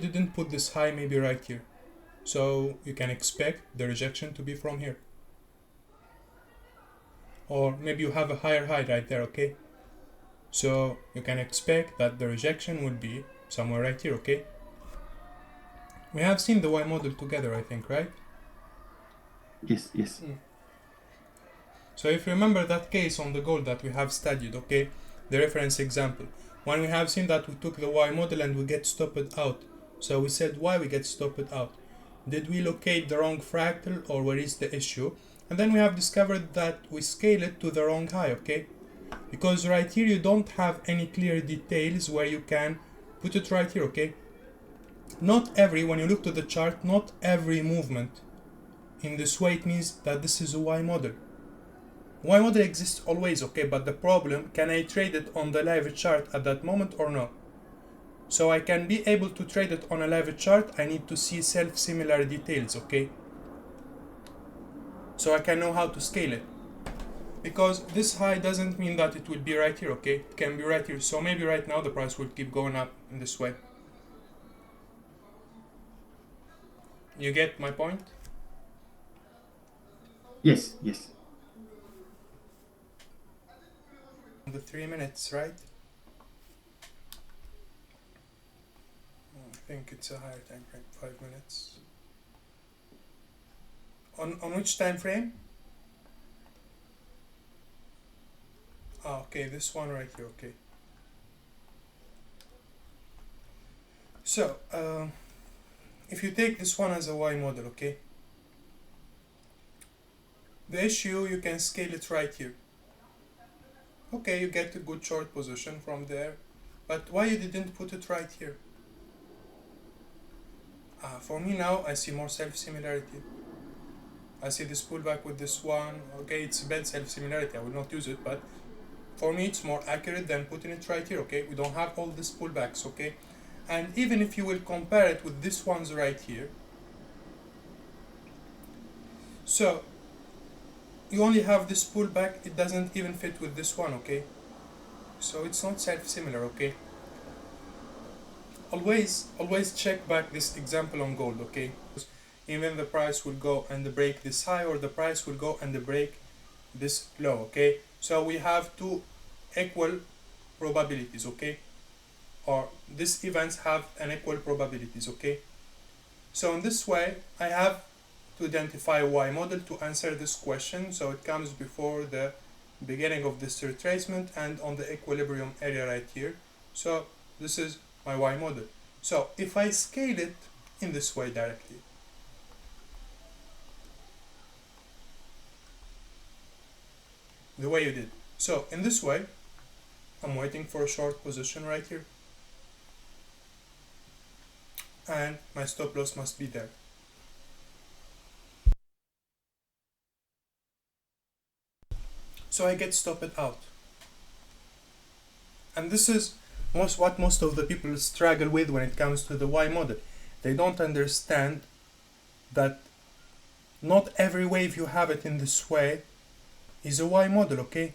didn't put this high maybe right here. So you can expect the rejection to be from here. Or maybe you have a higher high right there, okay? So you can expect that the rejection would be somewhere right here, okay? We have seen the Y model together, I think, right? Yes, yes. So if you remember that case on the gold that we have studied, okay? The reference example. When we have seen that we took the Y model and we get stopped out. So we said why we get stopped out. Did we locate the wrong fractal or where is the issue? And then we have discovered that we scale it to the wrong high, okay? Because right here you don't have any clear details where you can put it right here, okay? When you look to the chart, not every movement in this way it means that this is a Y model. Y model exists always, okay, but the problem, can I trade it on the live chart at that moment or no? So I can be able to trade it on a live chart, I need to see self-similar details, okay? So I can know how to scale it. Because this high doesn't mean that it will be right here, okay? It can be right here. So maybe right now the price will keep going up in this way. You get my point? Yes, yes. The 3 minutes, right? I think it's a higher time frame, 5 minutes. On which time frame? Okay, this one right here, okay. So, if you take this one as a Y model, okay? The issue, you can scale it right here. Okay, you get a good short position from there, but why you didn't put it right here? For me now, I see more self-similarity. I see this pullback with this one. Okay, it's bad self-similarity, I will not use it, but for me it's more accurate than putting it right here, okay? We don't have all these pullbacks, okay? And even if you will compare it with this one's right here, so you only have this pullback, it doesn't even fit with this one, okay? So it's not self-similar, okay? Always check back this example on gold, okay? Even the price will go and break this high, or the price will go and break this low, okay? So we have two equal probabilities, okay? Or these events have an equal probabilities, okay? So in this way, I have to identify Y model to answer this question. So it comes before the beginning of this retracement and on the equilibrium area right here. So this is my Y model. So if I scale it in this way directly, the way you did. So in this way, I'm waiting for a short position right here. And my stop loss must be there. So I get stopped out. And this is what most of the people struggle with when it comes to the Y model. They don't understand that not every wave you have it in this way is a Y model, okay?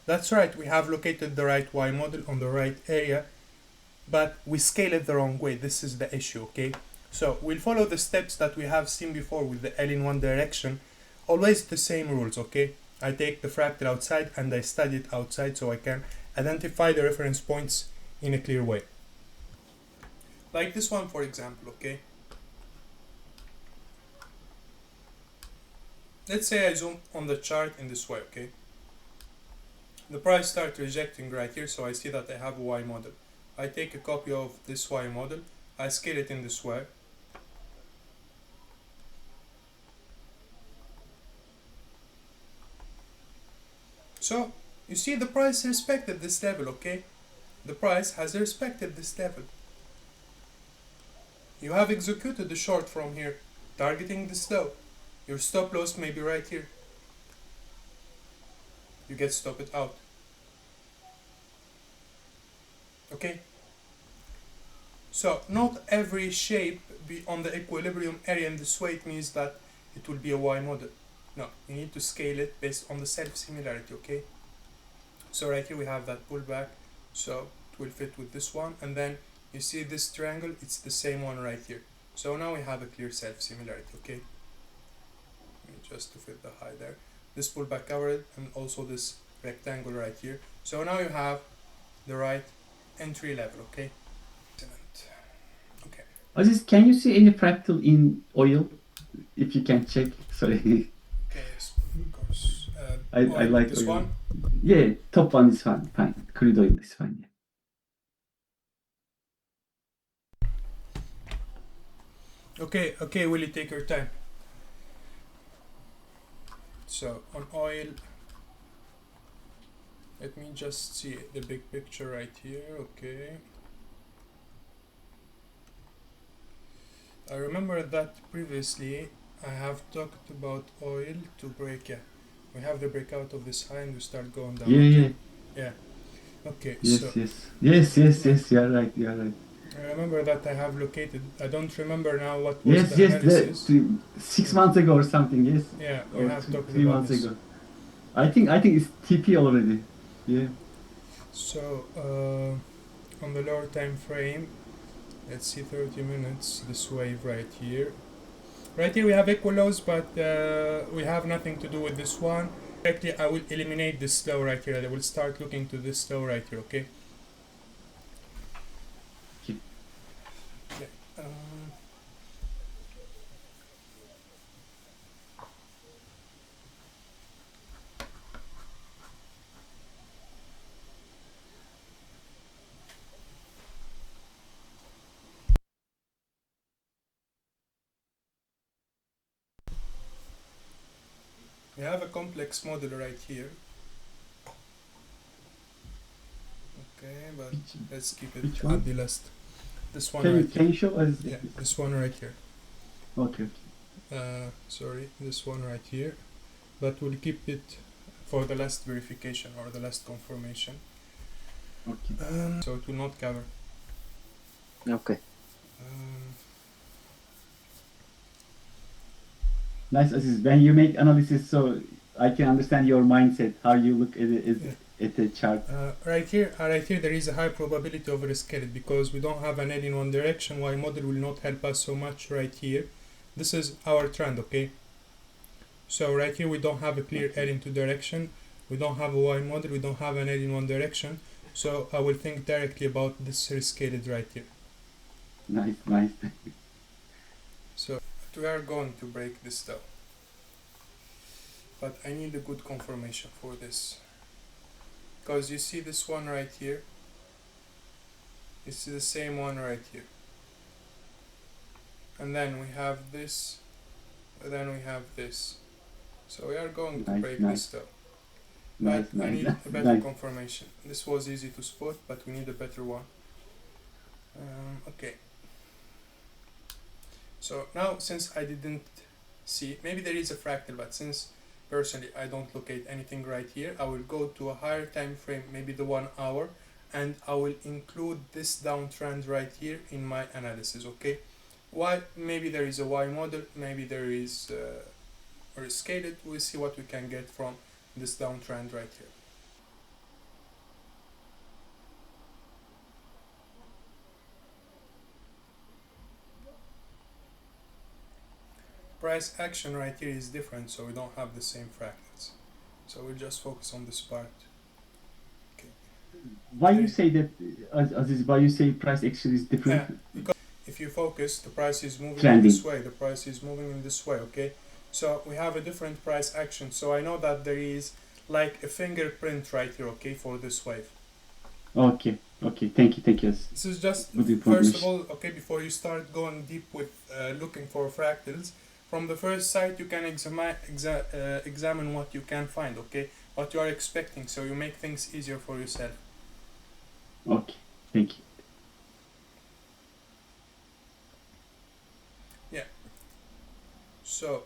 That's right, we have located the right Y model on the right area, but we scale it the wrong way. This is the issue, okay? So we'll follow the steps that we have seen before with the L in one direction. Always the same rules, okay? I take the fractal outside and I study it outside so I can identify the reference points in a clear way. Like this one, for example, okay? Let's say I zoom on the chart in this way, okay? The price starts rejecting right here, so I see that I have a Y model. I take a copy of this Y model, I scale it in this way. So, you see the price respected this level, okay? The price has respected this level. You have executed the short from here, targeting this low. Your stop loss may be right here. You get stopped out. Okay? So, not every shape be on the equilibrium area in this way, it means that it will be a Y model. No, you need to scale it based on the self-similarity, okay? So right here we have that pullback, so it will fit with this one, and then You see this triangle? It's the same one right here. So now we have a clear self-similarity, okay? Just to fit the high there. This pullback covered and also this rectangle right here. So now you have the right entry level, okay? Excellent. Okay. Aziz, can you see any fractal in oil? If you can check. Sorry. Okay, yes, of course. I Oil, like this oil. one. Yeah, top one is fine. Fine. Crude oil is fine. Yeah. Okay, Willie, take your time. So on oil, let me just see the big picture right here, okay. I remember that previously I have talked about oil to break, yeah. We have the breakout of this high and we start going down, Yeah, okay? yeah. Yeah, okay, so Yes, yes. Yes, yes, yes. You are right. You are right. I remember that I have located, I don't remember now what was Yes, the yes. analysis. 6 months ago or something. Yes, Yeah, we or have talked three about months this. ago. I think it's TP already. Yeah. So on the lower time frame, let's see 30 minutes, this wave right here. Right here we have equal lows, but we have nothing to do with this one. Directly I will eliminate this low right here. I will start looking to this low right here, okay? Okay. Okay. We have a complex model right here. Okay, but let's keep it Which at one? the last. This one Can you right here. show us? Yeah, this one right here. Okay. Sorry, this one right here. But we'll keep it for the last verification or the last confirmation. Okay. So it will not cover. Okay. Um, Nice, Aziz. When you make analysis, so I can understand your mindset, how you look at it, at the chart. right here, there is a high probability of rescaling because we don't have an L in one direction. Y model will not help us so much right here. This is our trend, okay? So right here we don't have a clear L in two direction. We don't have a Y model. We don't have an L in one direction. So I will think directly about this rescaled right here. Nice, nice. So we are going to break this down. But I need a good confirmation for this. Because you see this one right here. You see the same one right here. And then we have this. And then we have this. So we are going to break this down. But I need a better confirmation. This was easy to spot, but we need a better one. Okay. So now, since I didn't see, maybe there is a fractal, but since personally I don't locate anything right here, I will go to a higher time frame, maybe the 1 hour, and I will include this downtrend right here in my analysis, okay? Why? Maybe there is a Y model, maybe there is or scale it, we'll see what we can get from this downtrend right here. Price action right here is different, so we don't have the same fractals. So we'll just focus on this part. Okay. Why you say that, Aziz, why you say price action is different? Because if you focus, the price is moving Trending. in this way, the price is moving in this way, okay? So we have a different price action. So I know that there is like a fingerprint right here, okay, for this wave. Okay, okay, thank you. This is just, Good first of all, okay, before you start going deep with looking for fractals, from the first site you can examine what you can find, okay, what you are expecting, so you make things easier for yourself. Okay, thank you. Yeah. So,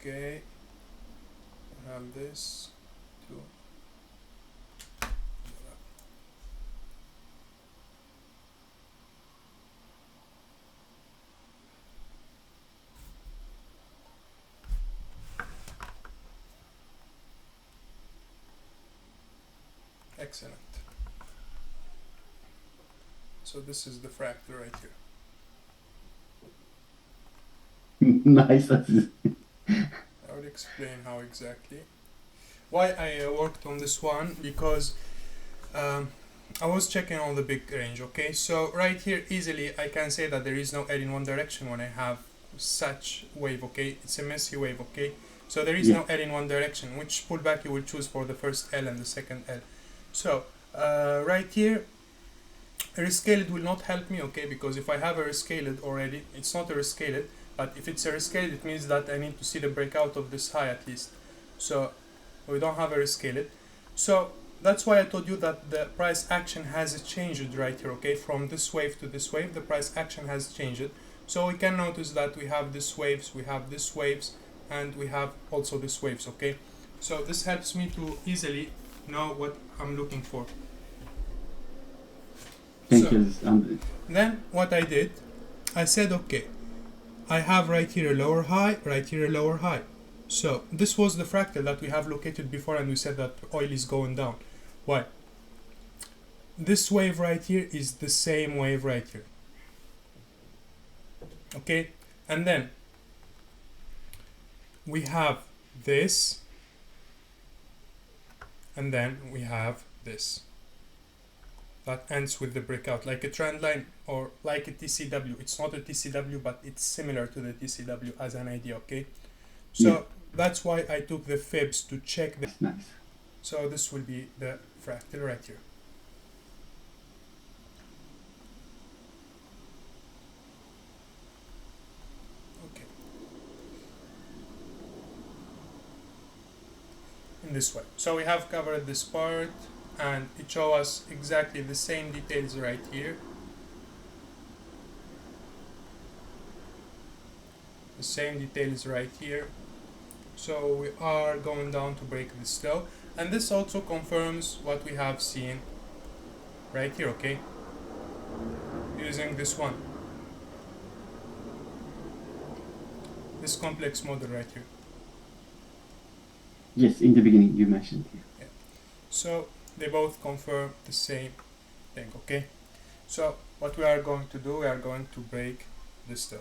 okay, I have this, two. Excellent. So this is the fractal right here. Nice, Aziz. I will explain how exactly. Why I worked on this one, because I was checking on the big range, okay? So right here, easily I can say that there is no L in one direction when I have such wave, okay? It's a messy wave, okay? So there is Yeah. no L in one direction. Which pullback you will choose for the first L and the second L? So right here, a rescaled will not help me, okay? Because if I have a rescaled already, it's not a rescaled, but if it's a rescaled, it means that I need to see the breakout of this high at least. So we don't have a rescaled. So that's why I told you that the price action has changed right here, okay? From this wave to this wave, the price action has changed. So we can notice that we have these waves, we have these waves, and we have also these waves, okay? So this helps me to easily know what I'm looking for. Thank So you, Aziz. then what I did, I said, okay, I have right here a lower high, right here a lower high. So this was the fractal that we have located before, and we said that oil is going down. Why? This wave right here is the same wave right here. Okay, and then we have this, and then we have this. That ends with the breakout, like a trend line or like a TCW. It's not a TCW, but it's similar to the TCW as an idea, okay? So Yeah. that's why I took the fibs to check the. Nice. So this will be the fractal right here. Okay. In this way. So we have covered this part, and it shows us exactly the same details right here. The same details right here. So we are going down to break this low, and this also confirms what we have seen right here, okay? Using this one, this complex model right here. Yes, in the beginning you mentioned here. Yeah. So they both confirm the same thing, okay? So what we are going to do, we are going to break this low.